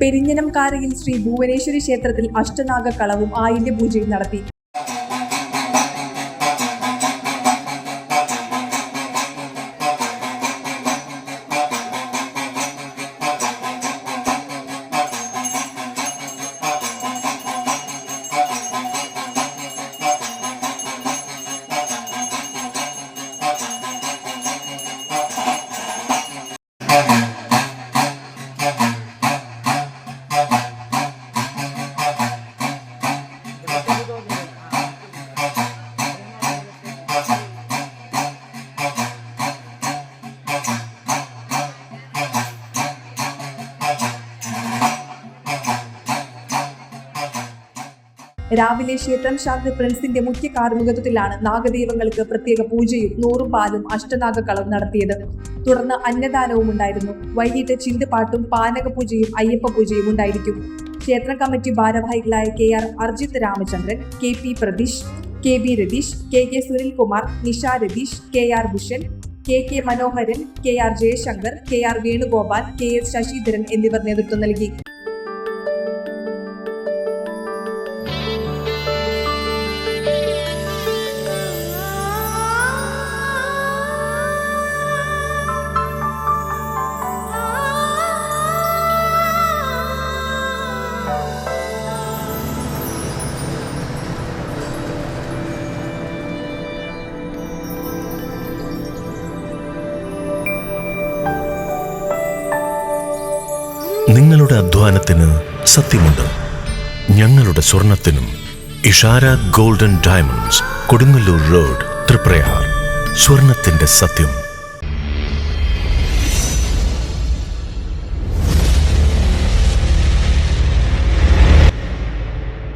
പെരിഞ്ഞനംകാരയിൽ ശ്രീ ഭുവനേശ്വരി ക്ഷേത്രത്തിൽ അഷ്ടനാഗ കളവും ആയില്യപൂജയും നടത്തി. രാവിലെ ക്ഷേത്രം ശാന്തി പ്രിൻസിന്റെ മുഖ്യ കാർമ്മികത്വത്തിലാണ് നാഗദൈവങ്ങൾക്ക് പ്രത്യേക പൂജയും 100 പാലും അഷ്ടനാഗക്കളവും നടത്തിയത്. തുടർന്ന് അന്നദാനവും ഉണ്ടായിരുന്നു. വൈകിട്ട് ചിന്തുപാട്ടും പാനകപൂജയും അയ്യപ്പ പൂജയും ഉണ്ടായിരിക്കും. ക്ഷേത്ര കമ്മിറ്റി ഭാരവാഹികളായ KR Arijit Ramachandran, KP Pratheesh, KB Ratheesh, KK Sunilkumar, Nisha Ratheesh, KR ഭുഷൻ, KK മനോഹരൻ, KR Jaishankar, KR Venugopal, KS Sasidharan എന്നിവർ നേതൃത്വം നൽകി. നിങ്ങളുടെ അധ്വാനത്തിന് സത്യമുണ്ട്. ഞങ്ങളുടെ സ്വർണത്തിനും. Ishara golden diamonds, Kodungallur road, Triprayar. സ്വർണത്തിന്റെ സത്യം.